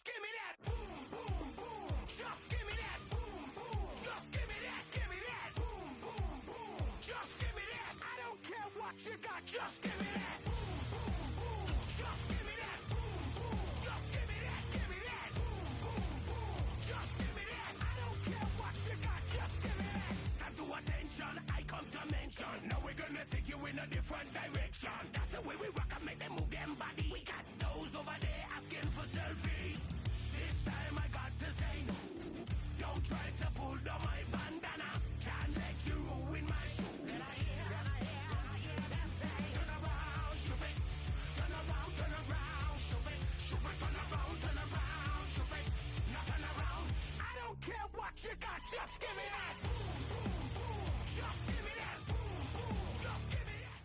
Just give me that. Boom, boom, boom. Just give me that. Boom, boom. Just give me that. Give me that. Boom, boom, boom. Just give me that. I don't care what you got. Just give me that. Boom, boom, boom. Just give me that. Boom, boom. Just give me that. Give me that. Boom, boom, boom. Just give me that. I don't care what you got. Just give me that. Stand to attention. I come to mention. Now we're gonna take you in a different direction. That's the way we rock and make them move them body. We got those over there asking for selfies. This time I got to say no. Don't try to pull down my bandana. Can't let you ruin my shoe. Then I hear them say, turn around, shoot it. Turn around, shoot it. Shoot it, turn around, shoot it. Now turn around. I don't care what you got, just give me that. Boom, boom, boom. Just give me that. Boom, boom. Just give me that.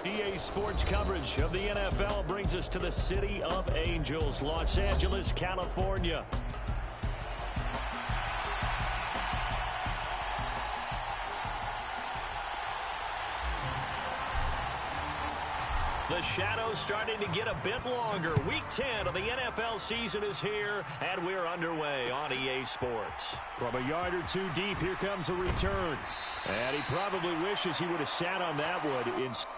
EA Sports coverage of the NFL brings us to the City of Angels, Los Angeles, California. The shadows starting to get a bit longer. Week 10 of the NFL season is here, and we're underway on EA Sports. From a yard or two deep, here comes a return. And he probably wishes he would have sat on that one instead.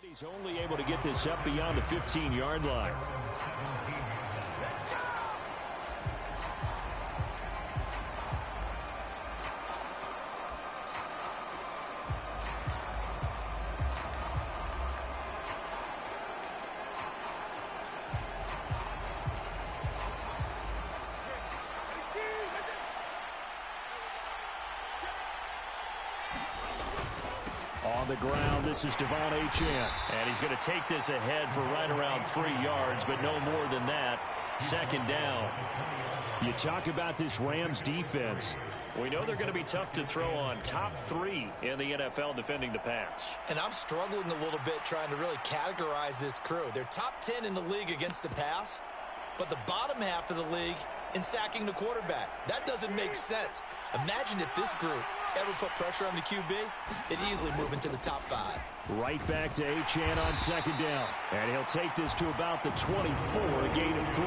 He's only able to get this up beyond the 15-yard line. On the ground, this is Devon Achane. And he's going to take this ahead for right around 3 yards, but no more than that. Second down. You talk about this Rams defense. We know they're going to be tough to throw on. Top 3 in the NFL defending the pass. And I'm struggling a little bit trying to really categorize this crew. They're top 10 in the league against the pass, but the bottom half of the league in sacking the quarterback. That doesn't make sense. Imagine if this group ever put pressure on the QB, they'd easily move into the top 5. Right back to Achane on second down. And he'll take this to about the 24, a gain of 3.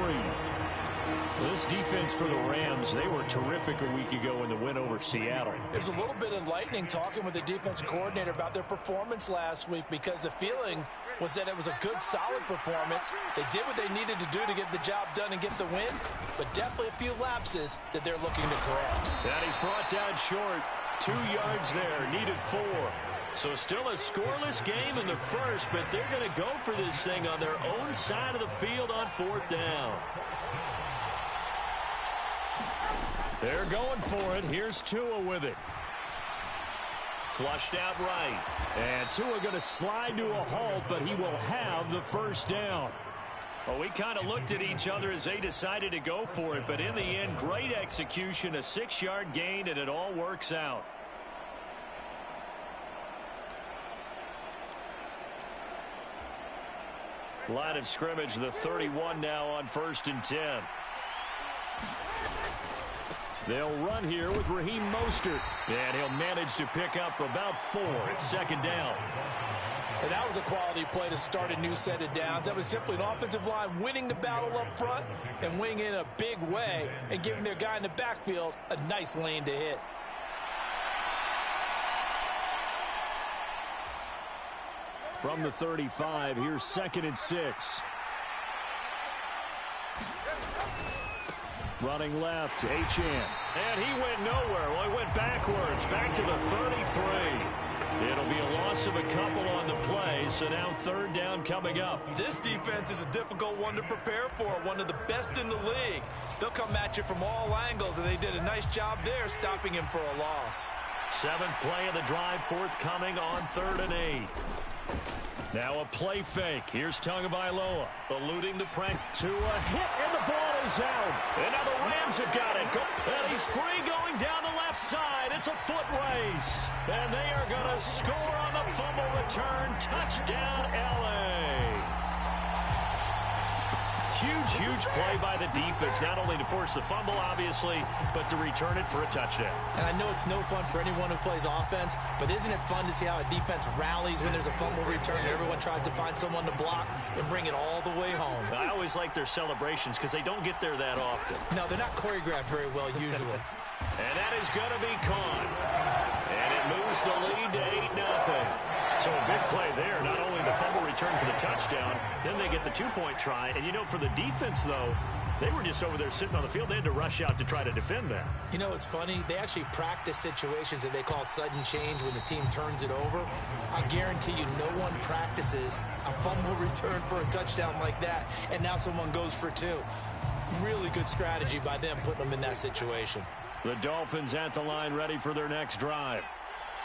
This defense for the Rams, they were terrific a week ago in the win over Seattle. It was a little bit enlightening talking with the defense coordinator about their performance last week, because the feeling was that it was a good, solid performance. They did what they needed to do to get the job done and get the win, but definitely a few lapses that they're looking to correct. That is brought down short. 2 yards there, needed 4. So still a scoreless game in the first, but they're going to go for this thing on their own side of the field on 4th down. They're going for it. Here's Tua with it. Flushed out right. And Tua going to slide to a halt, but he will have the first down. Well, we kind of looked at each other as they decided to go for it, but in the end, great execution, a 6-yard gain, and it all works out. Line of scrimmage, the 31 now on 1st and 10. They'll run here with Raheem Mostert. And he'll manage to pick up about 4 at second down. And that was a quality play to start a new set of downs. That was simply an offensive line winning the battle up front and winning in a big way and giving their guy in the backfield a nice lane to hit. From the 35, here's 2nd and 6. Running left, Achane. And he went nowhere. Well, he went backwards, back to the 33. It'll be a loss of a couple on the play, so now 3rd down coming up. This defense is a difficult one to prepare for, one of the best in the league. They'll come at you from all angles, and they did a nice job there stopping him for a loss. 7th play of the drive, forthcoming on 3rd and 8. Now a play fake. Here's Tagovailoa eluding the pressure to a hit, and the ball is out. And now the Rams have got it. And he's free going down the left side. It's a foot race. And they are going to score on the fumble return. Touchdown, L.A. Huge play by the defense, not only to force the fumble, obviously, but to return it for a touchdown. And I know it's no fun for anyone who plays offense, but isn't it fun to see how a defense rallies when there's a fumble return and everyone tries to find someone to block and bring it all the way home? I always like their celebrations because they don't get there that often. No, they're not choreographed very well usually. And that is going to be caught. And it moves the lead to 8-0. So a big play there, not only the fumble return for the touchdown, then they get the 2-point try. And, you know, for the defense, though, they were just over there sitting on the field. They had to rush out to try to defend that. You know, it's funny. They actually practice situations that they call sudden change when the team turns it over. I guarantee you no one practices a fumble return for a touchdown like that, and now someone goes for 2. Really good strategy by them putting them in that situation. The Dolphins at the line ready for their next drive.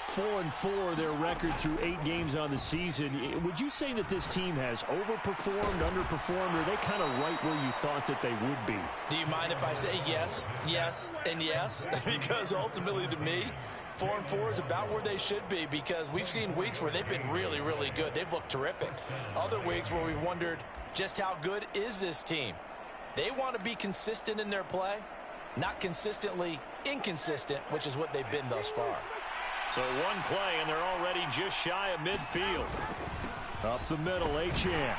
4-4 their record through 8 games on the season. Would you say that this team has overperformed, underperformed, or are they kind of right where you thought that they would be? Do you mind if I say yes, yes, and yes? Because ultimately to me, 4-4 is about where they should be, because we've seen weeks where they've been really, really good. They've looked terrific. Other weeks where we've wondered just how good is this team. They want to be consistent in their play, not consistently inconsistent, which is what they've been thus far. So one play, and they're already just shy of midfield. Up the middle, Achane.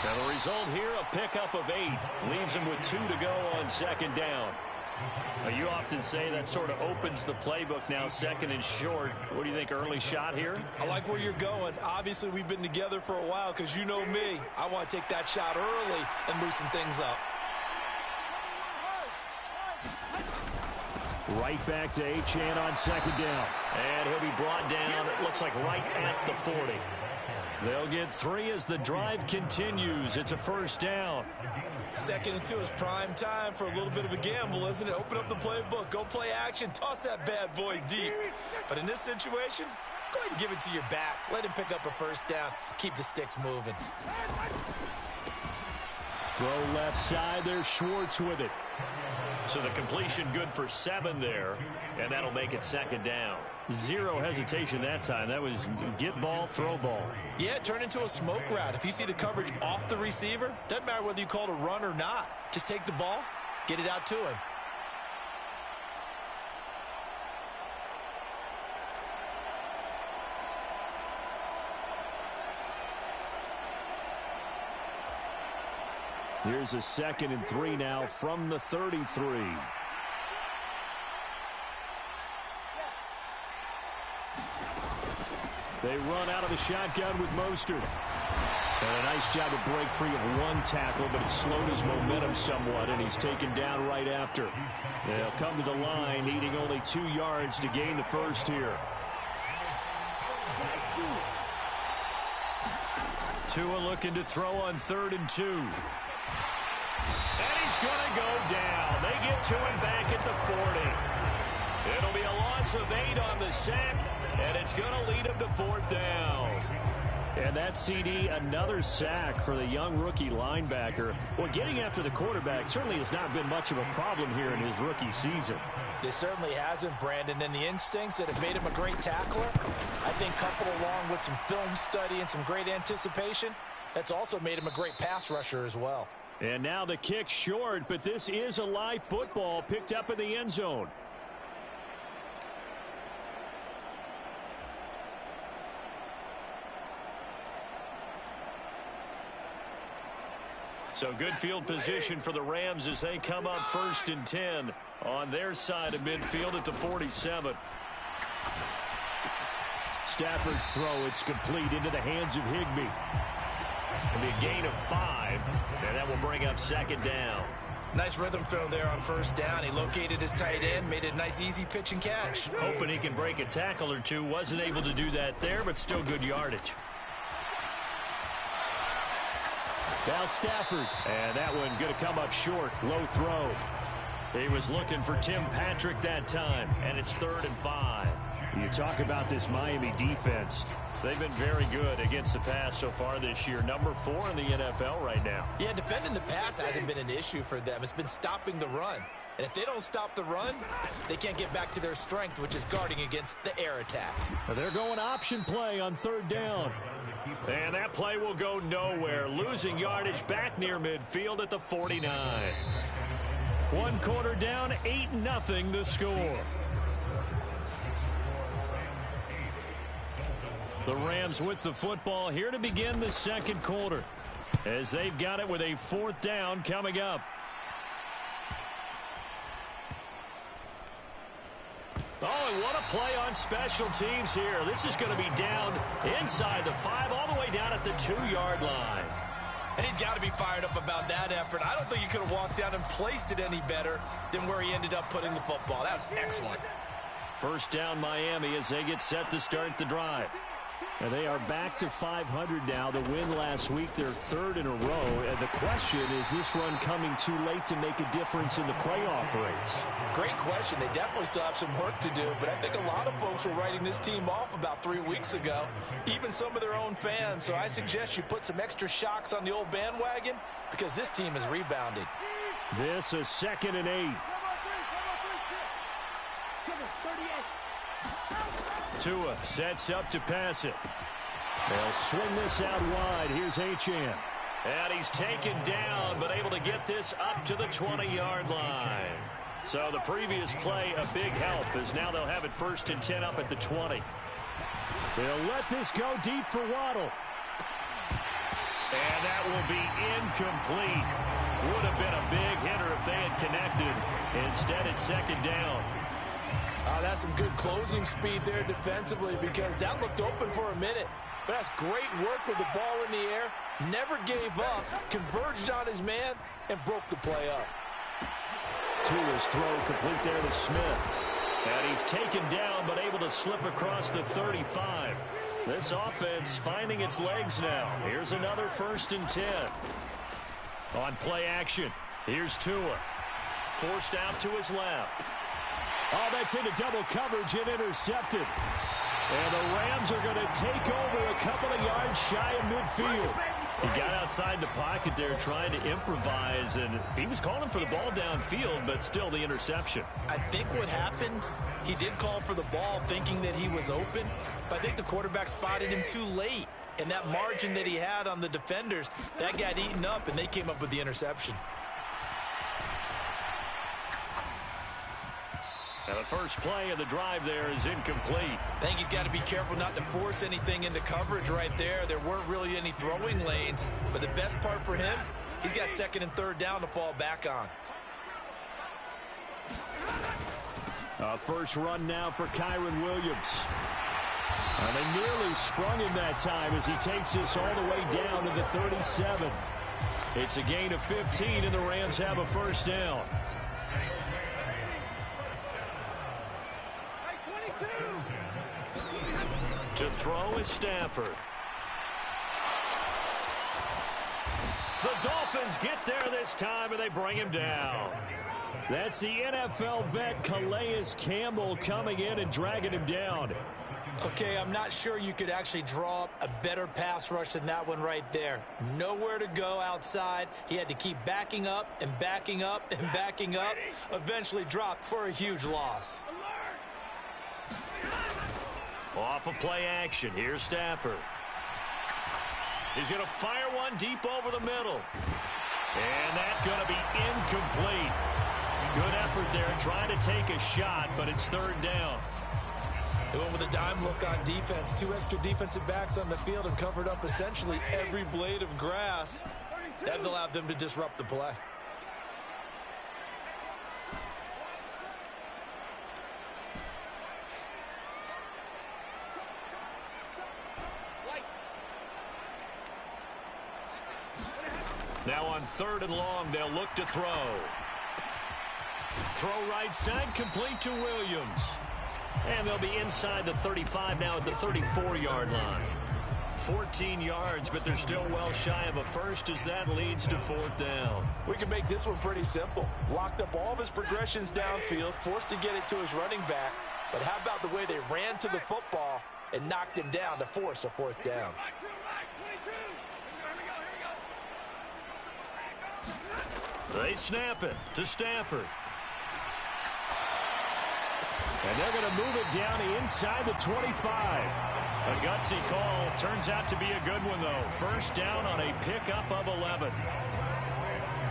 And the result here, a pickup of 8. Leaves them with 2 to go on 2nd down. Now, you often say that sort of opens the playbook now, 2nd and short. What do you think, early shot here? I like where you're going. Obviously, we've been together for a while because you know me. I want to take that shot early and loosen things up. Right back to Achane on 2nd down. And he'll be brought down, it looks like right at the 40. They'll get 3 as the drive continues. It's a 1st down. 2nd and 2 is prime time for a little bit of a gamble, isn't it? Open up the playbook, go play action, toss that bad boy deep. But in this situation, go ahead and give it to your back. Let him pick up a 1st down. Keep the sticks moving. Throw left side, there's Schwartz with it. So the completion good for 7 there, and that'll make it 2nd down. 0 hesitation that time. That was get ball, throw ball. Yeah, it turned into a smoke route. If you see the coverage off the receiver, doesn't matter whether you call it a run or not. Just take the ball, get it out to him. Here's a 2nd and 3 now from the 33. They run out of the shotgun with Mostert. And a nice job to break free of one tackle, but it slowed his momentum somewhat, and he's taken down right after. They'll come to the line, needing only 2 yards to gain the first here. Tua looking to throw on 3rd and 2. And he's going to go down. They get to him back at the 40. It'll be a loss of 8 on the sack, and it's going to lead him to 4th down. And that CD, another sack for the young rookie linebacker. Well, getting after the quarterback certainly has not been much of a problem here in his rookie season. It certainly hasn't, Brandon, and the instincts that have made him a great tackler, I think coupled along with some film study and some great anticipation, that's also made him a great pass rusher as well. And now the kick short, but this is a live football picked up in the end zone. So good field position for the Rams as they come up 1st and 10 on their side of midfield at the 47. Stafford's throw, it's complete into the hands of Higbee. It'll be a gain of 5, and that will bring up 2nd down. Nice rhythm throw there on 1st down. He located his tight end, made it a nice easy pitch and catch. Hoping he can break a tackle or two. Wasn't able to do that there, but still good yardage. Now Stafford, and that one going to come up short. Low throw. He was looking for Tim Patrick that time, and it's 3rd and 5. You talk about this Miami defense. They've been very good against the pass so far this year. Number 4 in the NFL right now. Yeah, defending the pass hasn't been an issue for them. It's been stopping the run. And if they don't stop the run, they can't get back to their strength, which is guarding against the air attack. They're going option play on 3rd down. And that play will go nowhere. Losing yardage back near midfield at the 49. 1 quarter down, 8-0 the score. The Rams with the football here to begin the 2nd quarter as they've got it with a 4th down coming up. Oh, and what a play on special teams here. This is going to be down inside the 5, all the way down at the 2-yard line. And he's got to be fired up about that effort. I don't think he could have walked down and placed it any better than where he ended up putting the football. That was excellent. 1st down Miami as they get set to start the drive. And they are back to 500 now. The win last week, their 3rd in a row. And the question, is this run coming too late to make a difference in the playoff race? Great question. They definitely still have some work to do, but I think a lot of folks were writing this team off about 3 weeks ago, even some of their own fans. So I suggest you put some extra shocks on the old bandwagon because this team has rebounded. This is 2nd and 8. Tua sets up to pass it. They'll swing this out wide. Here's Achane. And he's taken down, but able to get this up to the 20-yard line. So the previous play, a big help, as now they'll have it 1st and 10 up at the 20. They'll let this go deep for Waddle. And that will be incomplete. Would have been a big hitter if they had connected. Instead, it's 2nd down. That's some good closing speed there defensively because that looked open for a minute. But that's great work with the ball in the air. Never gave up, converged on his man, and broke the play up. Tua's throw complete there to Smith. And he's taken down but able to slip across the 35. This offense finding its legs now. Here's another 1st and 10. On play action, here's Tua. Forced out to his left. Oh, that's into double coverage and intercepted. And the Rams are going to take over a couple of yards shy of midfield. He got outside the pocket there trying to improvise, and he was calling for the ball downfield, but still the interception. I think what happened, he did call for the ball thinking that he was open, but I think the quarterback spotted him too late. And that margin that he had on the defenders, that got eaten up, and they came up with the interception. Now the first play of the drive there is incomplete. I think he's got to be careful not to force anything into coverage right there. There weren't really any throwing lanes, but the best part for him, he's got 2nd and 3rd down to fall back on. First run now for Kyren Williams. And they nearly sprung him that time as he takes this all the way down to the 37. It's a gain of 15, and the Rams have a 1st down. To throw is Stafford. The Dolphins get there this time, and they bring him down. That's the NFL vet Calais Campbell coming in and dragging him down. Okay, I'm not sure you could actually draw up a better pass rush than that one right there. Nowhere to go outside. He had to keep backing up and backing up and backing up. Eventually dropped for a huge loss. Off of play action, here's Stafford. He's going to fire one deep over the middle. And that's going to be incomplete. Good effort there, trying to take a shot, but it's third down. They went with a dime look on defense. 2 extra defensive backs on the field and covered up essentially every blade of grass. That allowed them to disrupt the play. Now on 3rd and long, they'll look to throw. Throw right side, complete to Williams. And they'll be inside the 35 now at the 34-yard line. 14 yards, but they're still well shy of a first as that leads to 4th down. We can make this one pretty simple. Locked up all of his progressions downfield, forced to get it to his running back. But how about the way they ran to the football and knocked him down to force a 4th down? They snap it to Stafford. And they're going to move it down inside the 25. A gutsy call. Turns out to be a good one, though. First down on a pickup of 11.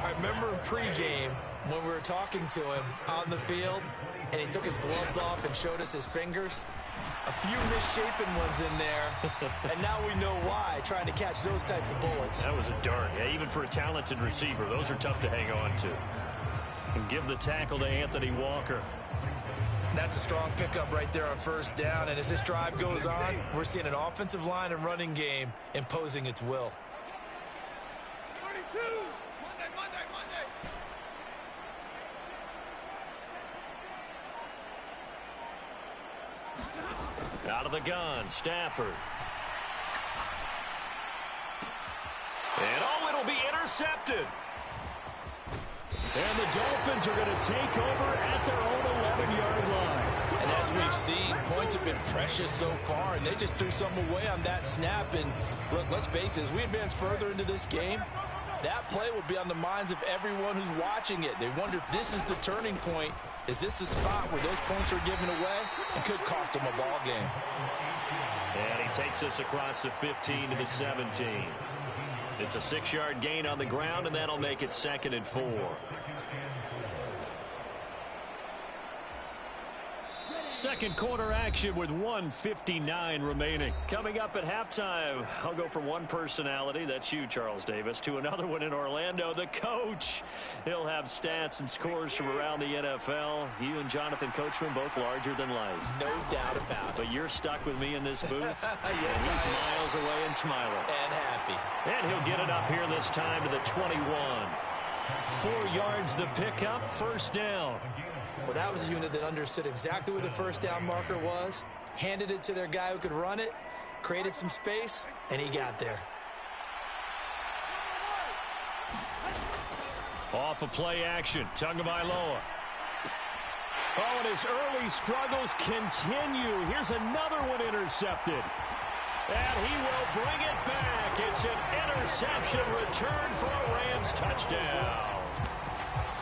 I remember in pregame when we were talking to him on the field, and he took his gloves off and showed us his fingers. A few misshapen ones in there, and now we know why, trying to catch those types of bullets. That was a dart. Yeah, even for a talented receiver, those are tough to hang on to. And give the tackle to Anthony Walker. That's a strong pickup right there on first down, and as this drive goes on, we're seeing an offensive line and running game imposing its will. Out of the gun, Stafford. And oh, it'll be intercepted. And the Dolphins are going to take over at their own 11-yard line. And as we've seen, points have been precious so far, and they just threw some away on that snap. And look, let's face it, as we advance further into this game, that play will be on the minds of everyone who's watching it. They wonder if this is the turning point. Is this the spot where those points are given away? It could cost them a ball game. And he takes us across the 15 to the 17. It's a 6-yard gain on the ground, and that'll make it 2nd and 4. Second quarter action with 1:59 remaining. Coming up at halftime, I'll go from one personality, that's you, Charles Davis, to another one in Orlando, the coach. He'll have stats and scores from around the NFL. You and Jonathan Coachman both larger than life. No doubt about it. But you're stuck with me in this booth. Yes, and he's miles away and smiling. And happy. And he'll get it up here this time to the 21. 4 yards the pickup, first down. Well, that was a unit that understood exactly where the first down marker was, handed it to their guy who could run it, created some space, and he got there. Off of play action, Tagovailoa. Oh, and his early struggles continue. Here's another one intercepted. And he will bring it back. It's an interception return for a Rams touchdown.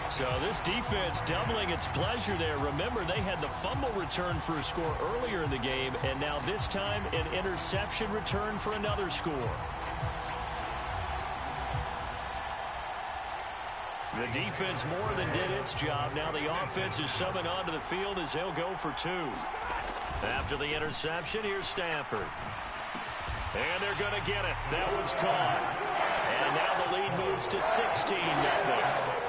So this defense doubling its pleasure there. Remember, they had the fumble return for a score earlier in the game, and now this time an interception return for another score. The defense more than did its job. Now the offense is summoned onto the field as they'll go for 2. After the interception, here's Stafford. And they're going to get it. That one's caught. And now the lead moves to 16-0.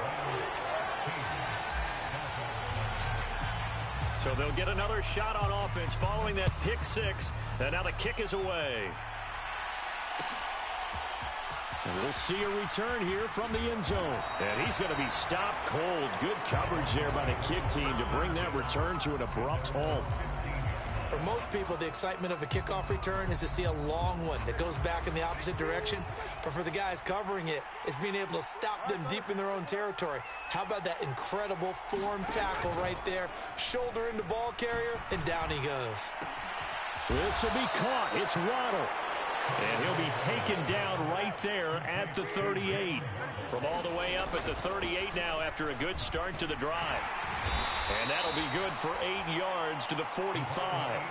So they'll get another shot on offense following that pick 6. And now the kick is away. And we'll see a return here from the end zone. And he's going to be stopped cold. Good coverage there by the kick team to bring that return to an abrupt halt. For most people, the excitement of a kickoff return is to see a long one that goes back in the opposite direction. But for the guys covering it, it's being able to stop them deep in their own territory. How about that incredible form tackle right there? Shoulder into ball carrier, and down he goes. This will be caught. It's Waddle. And he'll be taken down right there at the 38. From all the way up at the 38 now after a good start to the drive. And that'll be good for 8 yards to the 45.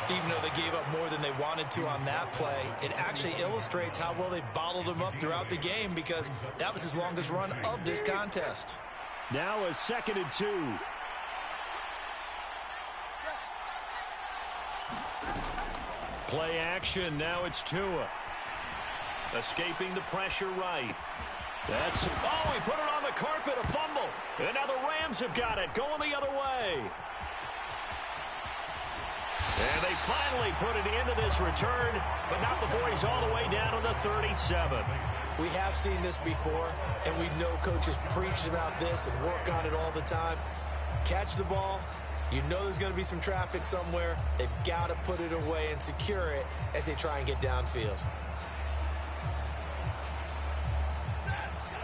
Even though they gave up more than they wanted to on that play, it actually illustrates how well they've bottled them up throughout the game because that was his longest run of this contest. Now a 2nd and 2. Play action. Now it's Tua. Escaping the pressure right. Oh, he put it on the carpet, a fumble. And now the Rams have got it, going the other way. And they finally put it into this return, but not before he's all the way down to the 37. We have seen this before, and we know coaches preach about this and work on it all the time. Catch the ball. You know there's going to be some traffic somewhere. They've got to put it away and secure it as they try and get downfield.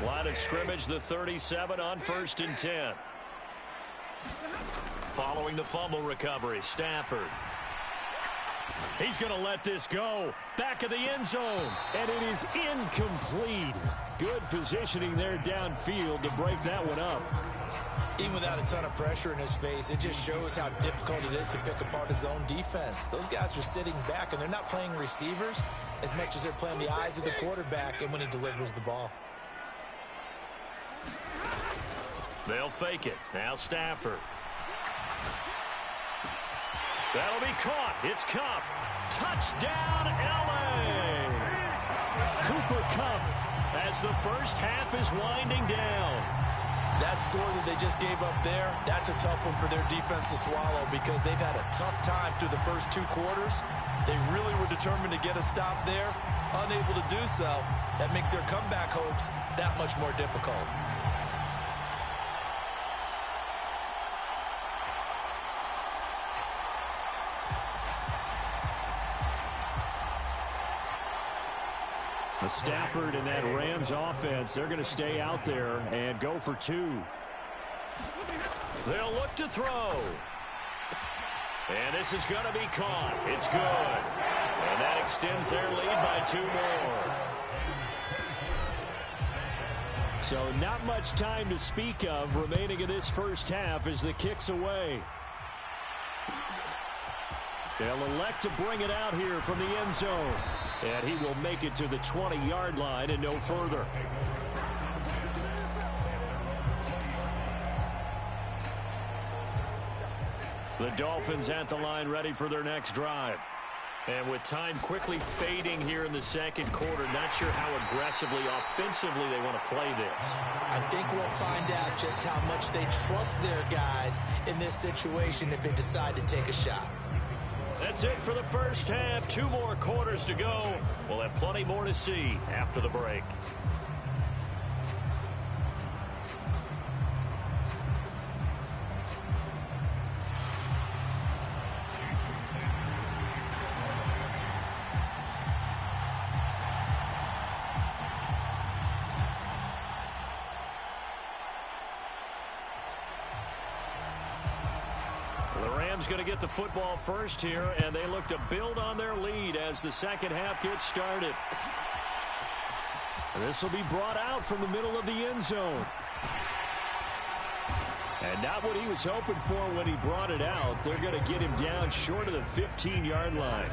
Line of scrimmage, the 37 on 1st and 10. Following the fumble recovery, Stafford. He's going to let this go. Back of the end zone. And it is incomplete. Good positioning there downfield to break that one up. Even without a ton of pressure in his face, it just shows how difficult it is to pick apart his own defense. Those guys are sitting back, and they're not playing receivers as much as they're playing the eyes of the quarterback and when he delivers the ball. They'll fake it. Now Stafford. That'll be caught. It's Kupp. Touchdown, L.A. Cooper Kupp as the first half is winding down. That score that they just gave up there, that's a tough one for their defense to swallow because they've had a tough time through the first 2 quarters. They really were determined to get a stop there. Unable to do so, that makes their comeback hopes that much more difficult. Stafford and that Rams offense, they're going to stay out there and go for 2. They'll look to throw. And this is going to be caught. It's good. And that extends their lead by 2 more. So not much time to speak of remaining in this first half as the kick's away. They'll elect to bring it out here from the end zone. And he will make it to the 20-yard line and no further. The Dolphins at the line ready for their next drive. And with time quickly fading here in the second quarter, not sure how aggressively, offensively they want to play this. I think we'll find out just how much they trust their guys in this situation if they decide to take a shot. That's it for the first half. 2 more quarters to go. We'll have plenty more to see after the break. Going to get the football first here, and they look to build on their lead as the second half gets started. This will be brought out from the middle of the end zone. And not what he was hoping for when he brought it out. They're going to get him down short of the 15-yard line.